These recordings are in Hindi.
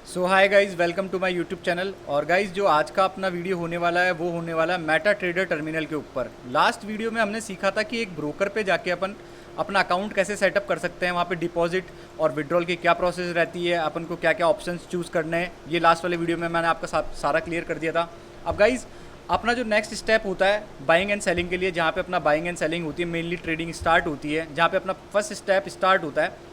So hi guys, welcome to my YouTube channel. और गाइज़, जो आज का अपना वीडियो होने वाला है वो होने वाला है मेटा ट्रेडर टर्मिनल के ऊपर। लास्ट वीडियो में हमने सीखा था कि एक ब्रोकर पे जाके अपन अपना अकाउंट कैसे सेटअप कर सकते हैं, वहाँ पे डिपॉजिट और विड्रॉल की क्या प्रोसेस रहती है, अपन को क्या क्या ऑप्शंस चूज़ करने हैं। ये लास्ट वाले वीडियो में मैंने आपका सारा क्लियर कर दिया था। अब गाइज़, अपना जो नेक्स्ट स्टेप होता है बाइंग एंड सेलिंग के लिए, जहाँ पे अपना बाइंग एंड सेलिंग होती है, मेनली ट्रेडिंग स्टार्ट होती है, जहाँ पे अपना फर्स्ट स्टेप स्टार्ट होता है,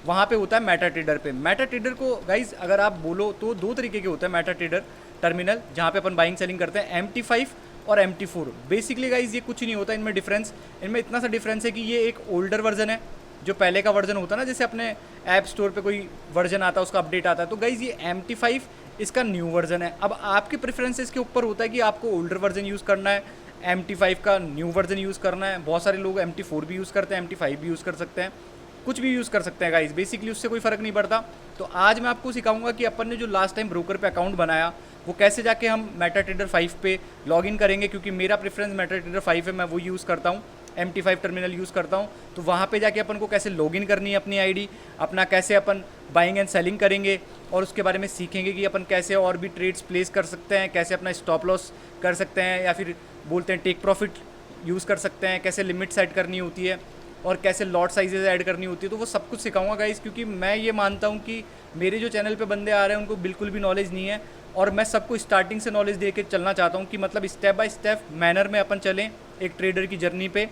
वहाँ पे होता है मेटा ट्रेडर पे। मेटा ट्रेडर को गाइज अगर आप बोलो तो दो तरीके के होते हैं मेटा ट्रेडर टर्मिनल, जहाँ पे अपन बाइंग सेलिंग करते हैं, MT5 और MT4। बेसिकली गाइज ये कुछ नहीं होता इनमें डिफरेंस। इनमें इतना सा डिफरेंस है कि ये एक ओल्डर वर्जन है, जो पहले का वर्जन होता है ना, जैसे अपने ऐप स्टोर पे कोई वर्जन आता है उसका अपडेट आता है, तो गाइज ये MT5 इसका न्यू वर्जन है। अब आपके प्रेफरेंसेस के ऊपर होता है कि आपको ओल्डर वर्जन यूज़ करना है, MT5 का न्यू वर्जन यूज़ करना है। बहुत सारे लोग MT4 भी यूज़ करते हैं, MT5 भी यूज़ कर सकते हैं, कुछ भी यूज़ कर सकते हैं गाइज, बेसिकली उससे कोई फ़र्क नहीं पड़ता। तो आज मैं आपको सिखाऊंगा कि अपन ने जो लास्ट टाइम ब्रोकर पे अकाउंट बनाया वो कैसे जाके हम मेटा ट्रेडर 5 पे लॉगिन करेंगे, क्योंकि मेरा प्रेफरेंस मेटा ट्रेडर 5 है, मैं वो यूज़ करता हूँ, MT5 टर्मिनल यूज़ करता हूँ। तो वहाँ पे जाके अपन को कैसे लॉगिन करनी है अपनी आईडी, अपना कैसे अपन बाइंग एंड सेलिंग करेंगे, और उसके बारे में सीखेंगे कि अपन कैसे और भी ट्रेड्स प्लेस कर सकते हैं, कैसे अपना स्टॉप लॉस कर सकते हैं, या फिर बोलते हैं टेक प्रॉफिट यूज़ कर सकते हैं, कैसे लिमिट सेट करनी होती है और कैसे लॉट साइजेस ऐड करनी होती है। तो वो सब कुछ सिखाऊंगा गाइस, क्योंकि मैं ये मानता हूँ कि मेरे जो चैनल पे बंदे आ रहे हैं उनको बिल्कुल भी नॉलेज नहीं है, और मैं सबको स्टार्टिंग से नॉलेज दे के चलना चाहता हूँ कि मतलब स्टेप बाय स्टेप मैनर में अपन चलें एक ट्रेडर की जर्नी पे,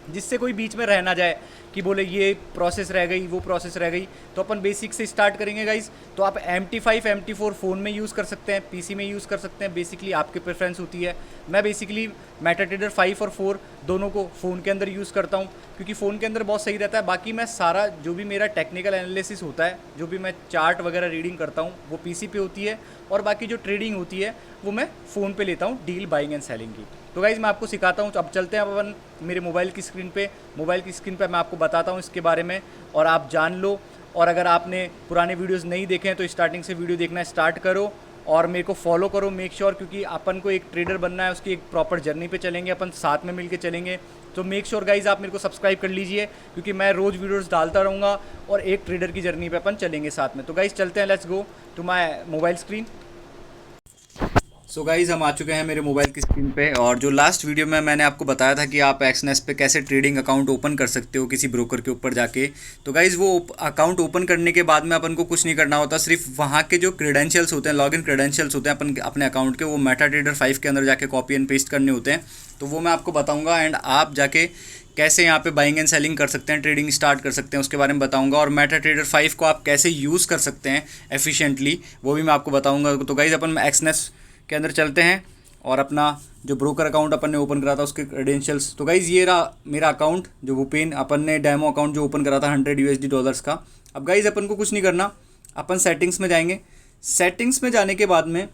जिससे कोई बीच में रह ना जाए कि बोले ये प्रोसेस रह गई वो प्रोसेस रह गई। तो अपन बेसिक से स्टार्ट करेंगे गाइज। तो आप MT5 MT4 फ़ोन में यूज़ कर सकते हैं, PC में यूज़ कर सकते हैं, बेसिकली आपकी प्रेफरेंस होती है। मैं बेसिकली मेटा ट्रेडर 5 और 4 दोनों को फ़ोन के अंदर यूज़ करता हूँ, क्योंकि फ़ोन के अंदर बहुत सही रहता है। बाकी मैं सारा जो भी मेरा टेक्निकल एनालिसिस होता है, जो भी मैं चार्ट वगैरह रीडिंग करता हूँ, वो PC पे होती है, और बाकी जो ट्रेडिंग होती है वो मैं फ़ोन पे लेता हूँ, डील बाइंग एंड सेलिंग की। तो गाइज़ मैं आपको सिखाता हूँ। तो अब चलते हैं अपन मेरे मोबाइल की स्क्रीन पे मैं आपको बताता हूँ इसके बारे में, और आप जान लो। और अगर आपने पुराने वीडियोस नहीं देखे हैं तो स्टार्टिंग से वीडियो देखना स्टार्ट करो और मेरे को फॉलो करो, मेक श्योर, क्योंकि अपन को एक ट्रेडर बनना है, उसकी एक प्रॉपर जर्नी पे चलेंगे, अपन साथ में मिलके चलेंगे। तो मेक श्योर गाइज आप मेरे को सब्सक्राइब कर लीजिए, क्योंकि मैं रोज़ वीडियोस डालता रहूँगा और एक ट्रेडर की जर्नी पे अपन चलेंगे साथ में। तो गाइज चलते हैं, let's go to my mobile screen. So guys हम आ चुके हैं मेरे मोबाइल की स्क्रीन पे, और जो लास्ट वीडियो में मैंने आपको बताया था कि आप एक्सनेस पे कैसे ट्रेडिंग अकाउंट ओपन कर सकते हो किसी ब्रोकर के ऊपर जाके। तो गाइज़ वो अकाउंट ओपन करने के बाद में अपन को कुछ नहीं करना होता, सिर्फ वहाँ के जो क्रेडेंशियल्स होते हैं, लॉगिन क्रेडेंशियल्स होते हैं अपन अपने अकाउंट के, वो मेटा ट्रेडर 5 के अंदर जाके कॉपी एंड पेस्ट करने होते हैं। तो वो मैं आपको बताऊँगा, एंड आप जाके कैसे यहाँ पे बाइंग एंड सेलिंग कर सकते हैं, ट्रेडिंग स्टार्ट कर सकते हैं, उसके बारे में बताऊंगा। और मेटा ट्रेडर 5 को आप कैसे यूज़ कर सकते हैं एफिशिएंटली, वो भी मैं आपको बताऊंगा। तो गाइज़ अपन एक्सनेस के अंदर चलते हैं और अपना जो ब्रोकर अकाउंट अपन ने ओपन करा था उसके क्रेडेंशियल्स। तो गाइज़ ये रहा मेरा अकाउंट, जो वुपेन अपन ने डेमो अकाउंट जो ओपन करा था $100 का। अब गाइज़ अपन को कुछ नहीं करना, अपन सेटिंग्स में जाएंगे। सेटिंग्स में जाने के बाद में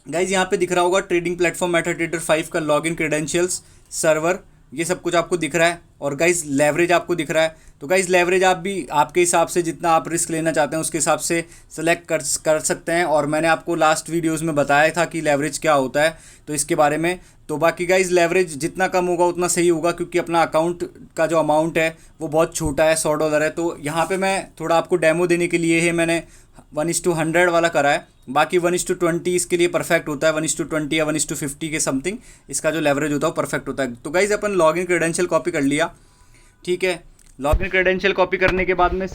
गाइज़ यहाँ पे दिख रहा होगा ट्रेडिंग प्लेटफॉर्म मेटा ट्रेडर 5 का लॉगिन क्रेडेंशियल्स, सर्वर, ये सब कुछ आपको दिख रहा है। और गाइज़ लेवरेज आपको दिख रहा है। तो गाइज़ लेवरेज आप भी आपके हिसाब से जितना आप रिस्क लेना चाहते हैं उसके हिसाब से सेलेक्ट कर सकते हैं। और मैंने आपको लास्ट वीडियोस में बताया था कि लेवरेज क्या होता है, तो इसके बारे में। तो बाकी गाइज़ लेवरेज जितना कम होगा उतना सही होगा, क्योंकि अपना अकाउंट का जो अमाउंट है वो बहुत छोटा है, $100 है। तो यहाँ पे मैं थोड़ा आपको डेमो देने के लिए ही मैंने 1:100 वाला करा है। बाकी 1:20 इसके लिए परफेक्ट होता है, 1:20 या 1:50 के समथिंग इसका जो लेवरेज होता है वो परफेक्ट होता है। तो गाइज़ अपन लॉगिन क्रेडेंशियल कॉपी कर लिया, ठीक है। लॉगिन क्रेडेंशियल कॉपी करने के बाद में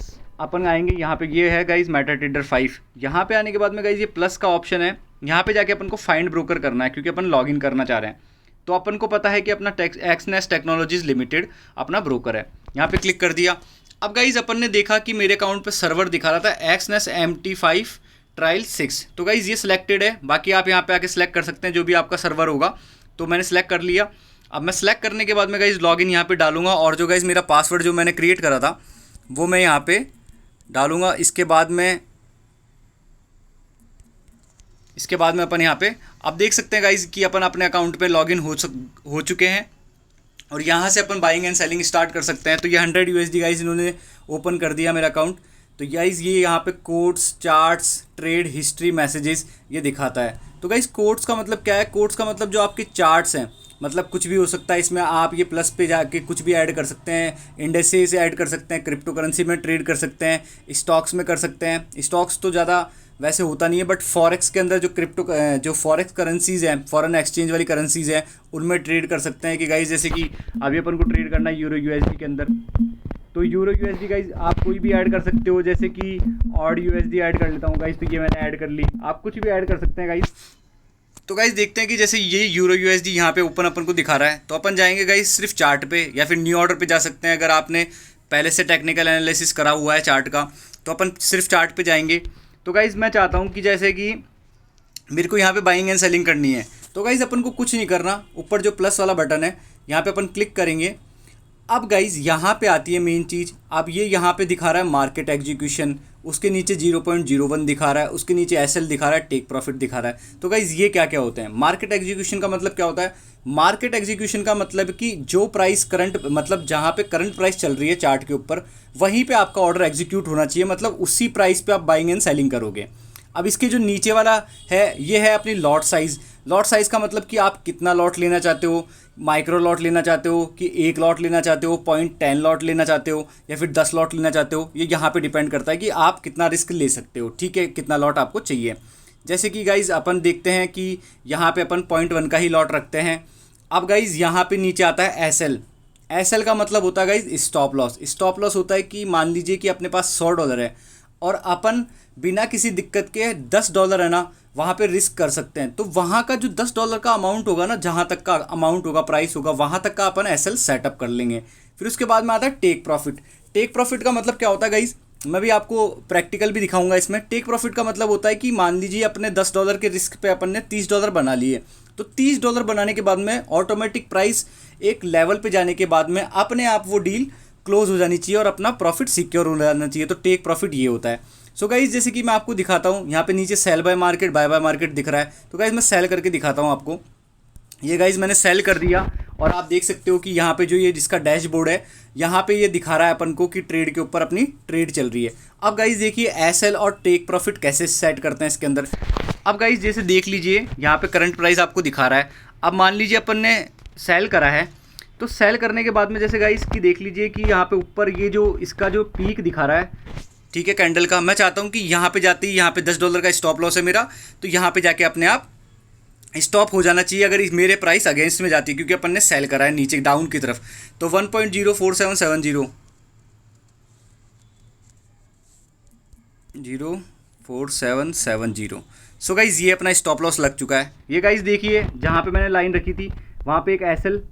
अपन आएंगे यहाँ पे, ये है गाइज़ मेटा ट्रेडर 5। यहाँ पे आने के बाद में गाइज़ ये प्लस का ऑप्शन है, यहाँ पे जाके अपन को फाइंड ब्रोकर करना है, क्योंकि अपन लॉगिन करना चाह रहे हैं। तो अपन को पता है कि अपना एक्सनेस टेक्नोलॉजीज लिमिटेड अपना ब्रोकर है, यहाँ पे क्लिक कर दिया। अब गाइज़ अपन ने देखा कि मेरे अकाउंट पे सर्वर दिखा रहा था एक्सनेस MT5 ट्रायल 6। तो गाइज़ ये सिलेक्टेड है, बाकी आप यहाँ पे आके सिलेक्ट कर सकते हैं जो भी आपका सर्वर होगा। तो मैंने सिलेक्ट कर लिया। अब मैं सिलेक्ट करने के बाद में गाइज़ लॉगिन यहाँ पे डालूंगा, और जो गाइज़ मेरा पासवर्ड जो मैंने क्रिएट करा था वो मैं यहाँ पे डालूंगा। इसके बाद में अपन यहाँ पे आप देख सकते हैं गाइज़ कि अपन अपने अकाउंट पे लॉगिन हो चुके हैं, और यहाँ से अपन बाइंग एंड सेलिंग स्टार्ट कर सकते हैं। तो ये $100 गाइज़ इन्होंने ओपन कर दिया मेरा अकाउंट। तो गाइज़ ये यहाँ पे codes, charts, trade history, messages ये दिखाता है। तो गाइज़ कोड्स का मतलब क्या है? कोड्स का मतलब जो आपके चार्ट्स हैं, मतलब कुछ भी हो सकता है इसमें। आप ये प्लस पे जाके कुछ भी ऐड कर सकते हैं, इंडेक्सेस ऐड कर सकते हैं, क्रिप्टो करेंसी में ट्रेड कर सकते हैं, स्टॉक्स में कर सकते हैं। स्टॉक्स तो ज़्यादा वैसे होता नहीं है, बट फॉरेक्स के अंदर जो फॉरेक्स करेंसीज़ हैं, फॉरेन एक्सचेंज वाली करेंसीज़ हैं, उनमें ट्रेड कर सकते हैं कि गाइज जैसे कि अभी अपन को ट्रेड करना है यूरो यूएसडी के अंदर। तो यूरो यूएसडी गाइज आप कोई भी ऐड कर सकते हो, जैसे कि ऑड यूएसडी ऐड कर लेता हूँ गाइज, तो ये मैंने ऐड कर ली। आप कुछ भी ऐड कर सकते हैं गाइज। तो गाइज देखते हैं कि जैसे ये यूरो यूएसडी यहाँ पे ओपन अपन को दिखा रहा है, तो अपन जाएंगे गाइज सिर्फ चार्ट पे या फिर न्यू ऑर्डर पे जा सकते हैं। अगर आपने पहले से टेक्निकल एनालिसिस करा हुआ है चार्ट का, तो अपन सिर्फ चार्ट पे जाएंगे। तो गाइज मैं चाहता हूँ कि जैसे कि मेरे को यहाँ पे बाइंग एंड सेलिंग करनी है, तो गाइज अपन को कुछ नहीं करना, ऊपर जो प्लस वाला बटन है यहाँ पे अपन क्लिक करेंगे। अब गाइज यहाँ पे आती है मेन चीज़। अब ये यहाँ पे दिखा रहा है मार्केट एग्जीक्यूशन, उसके नीचे 0.01 दिखा रहा है, उसके नीचे एसएल दिखा रहा है, टेक प्रॉफिट दिखा रहा है। तो गाइज ये क्या क्या होते हैं? मार्केट एग्जीक्यूशन का मतलब क्या होता है? मार्केट एग्जीक्यूशन का मतलब कि जो प्राइस करंट, मतलब जहाँ पे करंट प्राइस चल रही है चार्ट के ऊपर, वहीं पे आपका ऑर्डर एग्जीक्यूट होना चाहिए, मतलब उसी प्राइस पे आप बाइंग एंड सेलिंग करोगे। अब इसके जो नीचे वाला है ये है अपनी लॉट साइज़। लॉट साइज़ का मतलब कि आप कितना लॉट लेना चाहते हो, माइक्रो लॉट लेना चाहते हो कि एक लॉट लेना चाहते हो, 0.10 लॉट लेना चाहते हो या फिर 10 लॉट लेना चाहते हो। ये यहाँ पे डिपेंड करता है कि आप कितना रिस्क ले सकते हो, ठीक है, कितना लॉट आपको चाहिए। जैसे कि गाइज़ अपन देखते हैं कि यहाँ पे अपन 0.1 का ही लॉट रखते हैं। अब गाइज़ यहाँ पे नीचे आता है एसएल। एसएल का मतलब होता है guys stop loss. Stop loss होता है कि मान लीजिए कि अपने पास $100 है और अपन बिना किसी दिक्कत के $10 है ना वहाँ पे रिस्क कर सकते हैं। तो वहाँ का जो $10 का अमाउंट होगा ना, जहाँ तक का अमाउंट होगा, प्राइस होगा, वहाँ तक का अपन एसएल सेटअप कर लेंगे। फिर उसके बाद में आता है टेक प्रॉफिट। टेक प्रॉफिट का मतलब क्या होता है गाइज, मैं भी आपको प्रैक्टिकल भी दिखाऊंगा इसमें। टेक प्रॉफिट का मतलब होता है कि मान लीजिए अपने $10 के रिस्क पे अपन ने $30 बना लिए, तो $30 बनाने के बाद में ऑटोमेटिक प्राइस एक लेवल पे जाने के बाद में अपने आप वो डील क्लोज हो जानी चाहिए और अपना प्रॉफिट सिक्योर हो जाना चाहिए। तो टेक प्रॉफिट ये होता है। सो गाइज जैसे कि मैं आपको दिखाता हूँ, यहाँ पे नीचे sell buy market, buy buy market दिख रहा है। तो गाइज मैं सेल करके दिखाता हूँ आपको। ये गाइज मैंने सेल कर दिया और आप देख सकते हो कि यहाँ पे जो ये जिसका डैशबोर्ड है, यहाँ पे ये दिखा रहा है अपन को कि ट्रेड के ऊपर अपनी ट्रेड चल रही है। अब गाइज देखिए एसएल और टेक प्रॉफिट कैसे सेट करते हैं इसके अंदर। अब गाइज जैसे देख लीजिए यहाँ पे करंट प्राइस आपको दिखा रहा है। अब मान लीजिए अपन ने सेल करा है, तो सेल करने के बाद में जैसे गाइज की देख लीजिए कि यहाँ पे ऊपर ये जो इसका जो पीक दिखा रहा है, ठीक है, कैंडल का, मैं चाहता हूँ कि यहाँ पे जाते ही यहाँ पे $10 का स्टॉप लॉस है मेरा, तो यहाँ पे जाके अपने आप स्टॉप हो जाना चाहिए अगर मेरे प्राइस अगेंस्ट में जाती है, क्योंकि अपन ने सेल करा है नीचे डाउन की तरफ। तो 1.04770 सो गाइज ये अपना स्टॉप लॉस लग चुका है। ये गाइज देखिए जहाँ पे मैंने लाइन रखी थी वहाँ पे एक एसएल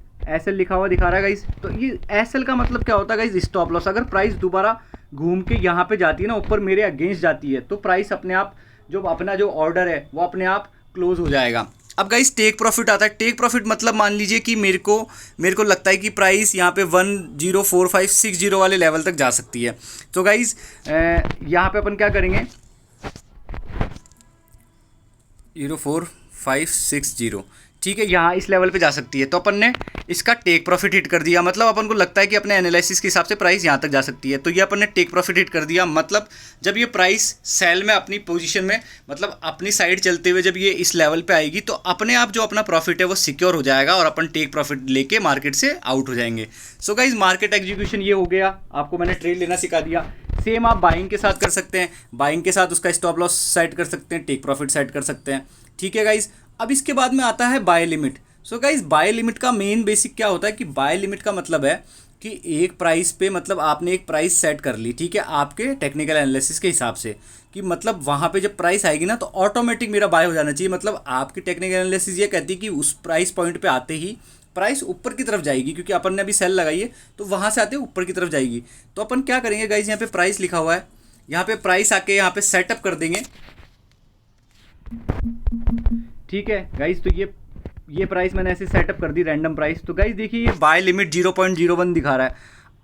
लिखा हुआ दिखा रहा है गाइज। तो ये एसएल का मतलब क्या होता है गाइज, स्टॉप लॉस। अगर प्राइस दोबारा घूम के यहाँ पे जाती है ना, ऊपर मेरे अगेंस्ट जाती है, तो प्राइस अपने आप जो अपना जो ऑर्डर है वो अपने आप क्लोज हो जाएगा। अब गाइस टेक प्रॉफिट आता है। टेक प्रॉफिट मतलब मान लीजिए कि मेरे को लगता है कि प्राइस यहाँ पे 104560 वाले लेवल तक जा सकती है। तो गाइस यहाँ पे अपन क्या करेंगे, 04560, ठीक है, यहाँ इस लेवल पे जा सकती है। तो अपन ने इसका टेक प्रॉफिट हिट कर दिया, मतलब अपन को लगता है कि अपने एनालिसिस के हिसाब से प्राइस यहाँ तक जा सकती है, तो ये अपन ने टेक प्रॉफिट हिट कर दिया। मतलब जब ये प्राइस सेल में अपनी पोजीशन में, मतलब अपनी साइड चलते हुए जब ये इस लेवल पे आएगी, तो अपने आप जो अपना प्रॉफिट है वो सिक्योर हो जाएगा और अपन टेक प्रॉफिट लेके मार्केट से आउट हो जाएंगे। सो गाइज मार्केट एग्जीक्यूशन ये हो गया, आपको मैंने ट्रेड लेना सिखा दिया। सेम आप बाइंग के साथ कर सकते हैं, बाइंग के साथ उसका स्टॉप लॉस सेट कर सकते हैं, टेक प्रॉफिट सेट कर सकते हैं, ठीक है गाइज। अब इसके बाद में आता है buy limit. So guys buy limit का मेन बेसिक क्या होता है कि बाय लिमिट का मतलब है कि एक प्राइस पे, मतलब आपने एक प्राइस सेट कर ली, ठीक है, आपके टेक्निकल एनालिसिस के हिसाब से, कि मतलब वहाँ पे जब प्राइस आएगी ना तो ऑटोमेटिक मेरा बाय हो जाना चाहिए। मतलब आपकी टेक्निकल एनालिसिस ये कहती है कि उस प्राइस पॉइंट पे आते ही प्राइस ऊपर की तरफ जाएगी, क्योंकि अपन ने अभी सेल लगाई है, तो वहाँ से आते ऊपर की तरफ जाएगी। तो अपन क्या करेंगे गाइज, यहाँ पे प्राइस लिखा हुआ है, यहाँ पे प्राइस आके यहाँ पे सेटअप कर देंगे, ठीक है गाइज। तो ये प्राइस मैंने ऐसे सेटअप कर दी, रैंडम प्राइस। तो गाइज देखिए ये बाय लिमिट 0.01 दिखा रहा है।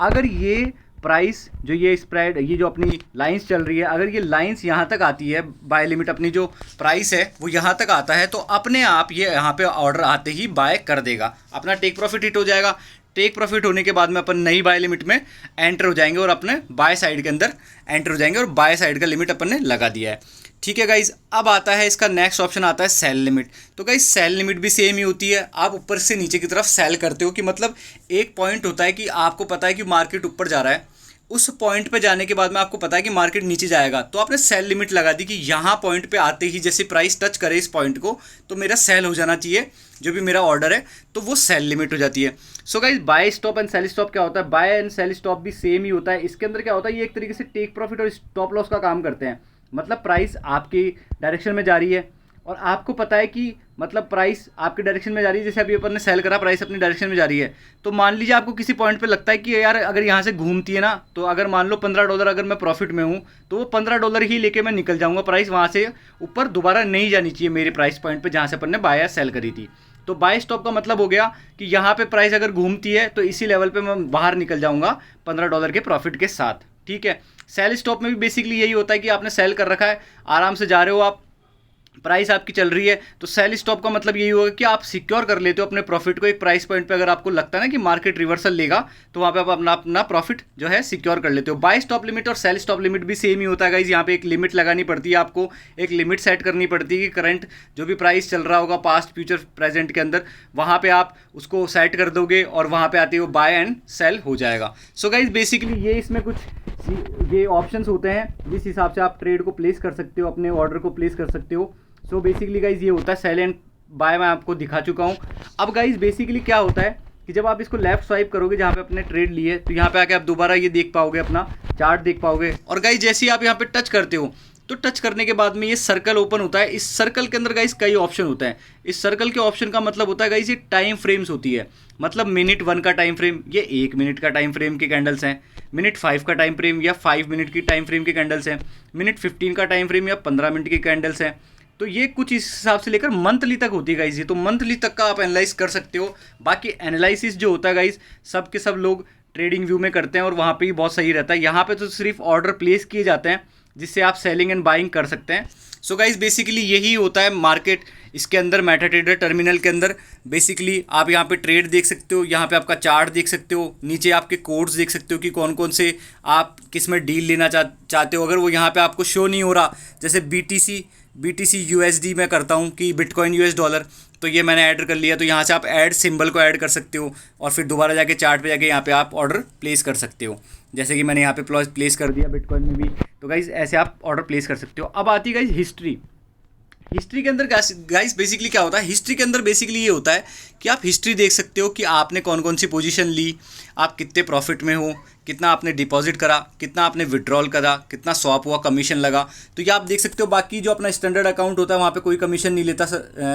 अगर ये प्राइस जो ये स्प्रेड, ये जो अपनी लाइंस चल रही है, अगर ये लाइंस यहाँ तक आती है, बाय लिमिट अपनी जो प्राइस है वो यहाँ तक आता है, तो अपने आप ये यहाँ पे ऑर्डर आते ही बाय कर देगा, अपना टेक प्रॉफिट हिट हो जाएगा। टेक प्रॉफिट होने के बाद में अपन नई बाय लिमिट में एंटर हो जाएंगे और अपने बाय साइड के अंदर एंटर हो जाएंगे, और बाय साइड का लिमिट अपन ने लगा दिया है, ठीक है गाइज। अब आता है इसका नेक्स्ट ऑप्शन आता है सेल लिमिट। तो गाइज सेल लिमिट भी सेम ही होती है, आप ऊपर से नीचे की तरफ सेल करते हो, कि मतलब एक पॉइंट होता है कि आपको पता है कि मार्केट ऊपर जा रहा है, उस पॉइंट पे जाने के बाद में आपको पता है कि मार्केट नीचे जाएगा, तो आपने सेल लिमिट लगा दी कि यहाँ पॉइंट पे आते ही जैसे प्राइस टच करे इस पॉइंट को तो मेरा सेल हो जाना चाहिए, जो भी मेरा ऑर्डर है, तो वो सेल लिमिट हो जाती है। So guys buy stop and sell stop क्या होता है, बाय एंड सेल स्टॉप भी सेम ही होता है। इसके अंदर क्या होता है, ये एक तरीके से टेक प्रॉफिट और स्टॉप लॉस का काम करते हैं। मतलब प्राइस आपकी डायरेक्शन में जा रही है और आपको पता है कि मतलब प्राइस आपके डायरेक्शन में जा रही है, जैसे अभी अपन ने सेल करा, प्राइस अपनी डायरेक्शन में जा रही है, तो मान लीजिए आपको किसी पॉइंट पे लगता है कि यार अगर यहाँ से घूमती है ना, तो अगर मान लो $15 अगर मैं प्रॉफिट में हूँ तो वो $15 ही लेके मैं निकल जाऊँगा, प्राइस वहाँ से ऊपर दोबारा नहीं जानी चाहिए मेरे प्राइस पॉइंट पर जहाँ से अपन ने बाय या सेल करी थी। तो बाय स्टॉप का मतलब हो गया कि यहाँ पे प्राइस अगर घूमती है तो इसी लेवल पे मैं बाहर निकल जाऊँगा $15 के प्रॉफिट के साथ, ठीक है। सेल स्टॉप में भी बेसिकली यही होता है कि आपने सेल कर रखा है, आराम से जा रहे हो आप, प्राइस आपकी चल रही है, तो सेल स्टॉप का मतलब यही होगा कि आप सिक्योर कर लेते हो अपने प्रॉफिट को एक प्राइस पॉइंट पे। अगर आपको लगता है ना कि मार्केट रिवर्सल लेगा तो वहाँ पे आप अपना प्रॉफिट जो है सिक्योर कर लेते हो। बाय स्टॉप लिमिट और सेल स्टॉप लिमिट भी सेम ही होता है गाइस। यहाँ पे एक लिमिट लगानी पड़ती है, आपको एक लिमिट सेट करनी पड़ती है कि करंट जो भी प्राइस चल रहा होगा पास्ट फ्यूचर प्रेजेंट के अंदर, वहाँ पर आप उसको सेट कर दोगे और वहाँ पर आते हो बाय एंड सेल हो जाएगा। सो गाइज बेसिकली ये इसमें कुछ ये ऑप्शंस होते हैं जिस हिसाब से आप ट्रेड को प्लेस कर सकते हो, अपने ऑर्डर को प्लेस कर सकते हो। सो बेसिकली गाइज ये होता है सेल एंड बाय, मैं आपको दिखा चुका हूँ। अब गाइज बेसिकली क्या होता है कि जब आप इसको लेफ्ट स्वाइप करोगे जहाँ पे अपने ट्रेड लिए, तो यहाँ पे आके आप दोबारा ये देख पाओगे, अपना चार्ट देख पाओगे। और गाइज जैसे ही आप यहाँ पे टच करते हो तो टच करने के बाद में ये सर्कल ओपन होता है। इस सर्कल के अंदर गाइज कई ऑप्शन होता है। इस सर्कल के ऑप्शन का मतलब होता है गाइज ये टाइम फ्रेम्स होती है, मतलब मिनट 1 का टाइम फ्रेम, ये 1 मिनट का टाइम फ्रेम के कैंडल्स हैं, मिनट 5 का टाइम फ्रेम या 5 मिनट की टाइम फ्रेम के कैंडल्स हैं, मिनट 15 का टाइम फ्रेम या 15 मिनट के कैंडल्स हैं। तो ये कुछ इस हिसाब से लेकर मंथली तक होती है गाइज ये, तो मंथली तक का आप एनालाइज कर सकते हो। बाकी एनालिसिस जो होता है गाइज सब के सब लोग ट्रेडिंग व्यू में करते हैं और वहाँ पे ही बहुत सही रहता है। यहाँ पे तो सिर्फ ऑर्डर प्लेस किए जाते हैं जिससे आप सेलिंग एंड बाइंग कर सकते हैं। सो गाइज बेसिकली यही होता है मार्केट इसके अंदर, मेटाट्रेडर टर्मिनल के अंदर। बेसिकली आप यहाँ पे ट्रेड देख सकते हो, यहाँ पे आपका चार्ट देख सकते हो, नीचे आपके कोड्स देख सकते हो कि कौन कौन से आप किस में डील लेना चाहते हो। अगर वो यहाँ पे आपको शो नहीं हो रहा, जैसे BTC USD मैं करता हूँ कि बिटकॉइन $, तो ये मैंने ऐड कर लिया, तो यहाँ से आप ऐड सिंबल को ऐड कर सकते हो और फिर दोबारा जाके चार्ट पे जाके यहाँ पे आप ऑर्डर प्लेस कर सकते हो। जैसे कि मैंने यहाँ पे प्लेस कर दिया बिटकॉइन में भी, तो गाइज ऐसे आप ऑर्डर प्लेस कर सकते हो। अब आती है गाइज हिस्ट्री। हिस्ट्री के अंदर गाइस बेसिकली क्या होता है, हिस्ट्री के अंदर बेसिकली ये होता है कि आप हिस्ट्री देख सकते हो कि आपने कौन कौन सी पोजीशन ली, आप कितने प्रॉफिट में हो, कितना आपने डिपॉजिट करा, कितना आपने विड्रॉल करा, कितना स्वैप हुआ, कमीशन लगा, तो ये आप देख सकते हो। बाकी जो अपना स्टैंडर्ड अकाउंट होता है वहाँ पे कोई कमीशन नहीं लेता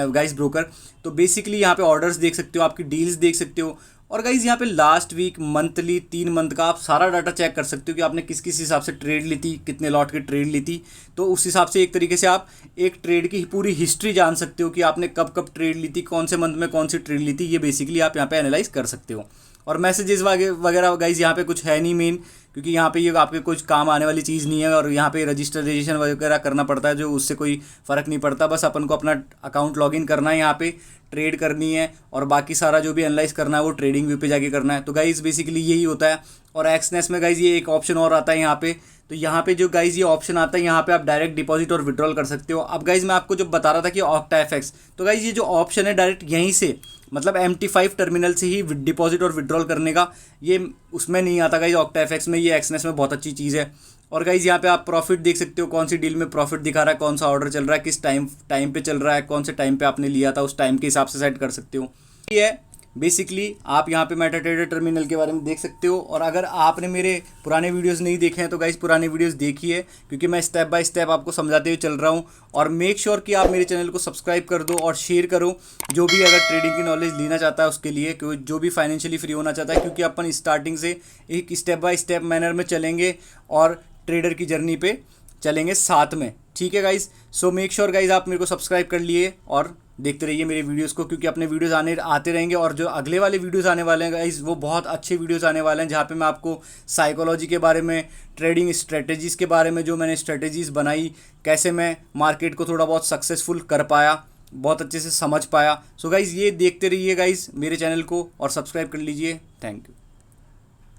गाइस ब्रोकर। तो बेसिकली यहाँ पे ऑर्डर्स देख सकते हो, आपकी डील्स देख सकते हो। और गाइज यहाँ पे लास्ट वीक, मंथली, 3 मंथ का आप सारा डाटा चेक कर सकते हो कि आपने किस किस हिसाब से ट्रेड ली थी, कितने लॉट की ट्रेड ली थी। तो उस हिसाब से एक तरीके से आप एक ट्रेड की पूरी हिस्ट्री जान सकते हो कि आपने कब कब ट्रेड ली थी, कौन से मंथ में कौन सी ट्रेड ली थी। ये बेसिकली आप यहाँ पे एनालाइज कर सकते हो। और मैसेजेस वगैरह गाइज यहाँ पे कुछ है नहीं मेन, क्योंकि यहाँ पे ये आपके कुछ काम आने वाली चीज़ नहीं है। और यहाँ पे रजिस्ट्रेशन वगैरह करना पड़ता है, जो उससे कोई फ़र्क नहीं पड़ता। बस अपन को अपना अकाउंट लॉगिन करना है, यहाँ पे ट्रेड करनी है, और बाकी सारा जो भी एनालाइज करना है वो ट्रेडिंग व्यू पे जाके करना है। तो गाइज बेसिकली यही होता है। और एक्सनेस में गाइज ये एक ऑप्शन और आता है यहाँ पे, तो यहाँ पे जो गाइज ये ऑप्शन आता है, यहाँ पे आप डायरेक्ट डिपॉजिट और विड्रॉल कर सकते हो। अब गाइज मैं आपको जो बता रहा था कि OctaFX, तो गाइज ये जो ऑप्शन है डायरेक्ट यहीं से, मतलब MT5 टर्मिनल से ही डिपॉजिट और विड्रॉल करने का, ये उसमें नहीं आता गाइज OctaFX में। ये एक्सनेस में बहुत अच्छी चीज़ है। और गाइज यहाँ पे आप प्रॉफिट देख सकते हो, कौन सी डील में प्रॉफिट दिखा रहा है, कौन सा ऑर्डर चल रहा है, किस टाइम पे चल रहा है, कौन से टाइम पे आपने लिया था, उस टाइम के हिसाब से सेट कर सकते हो। ये है बेसिकली आप यहाँ पे मेटाट्रेडर टर्मिनल के बारे में देख सकते हो। और अगर आपने मेरे पुराने वीडियोस नहीं देखे हैं तो गाइज पुराने वीडियोस देखिए, क्योंकि मैं स्टेप बाय स्टेप आपको समझाते हुए चल रहा हूँ। और मेक श्योर कि आप मेरे चैनल को सब्सक्राइब कर दो और शेयर करो, जो भी अगर ट्रेडिंग की नॉलेज लेना चाहता है उसके लिए, क्योंकि जो भी फाइनेंशियली फ्री होना चाहता है, क्योंकि अपन स्टार्टिंग से एक स्टेप बाय स्टेप मैनर में चलेंगे और ट्रेडर की जर्नी पे चलेंगे साथ में, ठीक है guys. So make sure guys आप मेरे को सब्सक्राइब कर लिए और देखते रहिए मेरे वीडियोस को, क्योंकि अपने वीडियोस आते रहेंगे। और जो अगले वाले वीडियोस आने वाले हैं गाइज, वो बहुत अच्छे वीडियोस आने वाले हैं, जहाँ पे मैं आपको साइकोलॉजी के बारे में, ट्रेडिंग स्ट्रेटजीज़ के बारे में, जो मैंने स्ट्रेटजीज़ बनाई, कैसे मैं मार्केट को थोड़ा बहुत सक्सेसफुल कर पाया, बहुत अच्छे से समझ पाया। सो गाइज़ ये देखते रहिए गाइज़ मेरे चैनल को और सब्सक्राइब कर लीजिए। Thank you.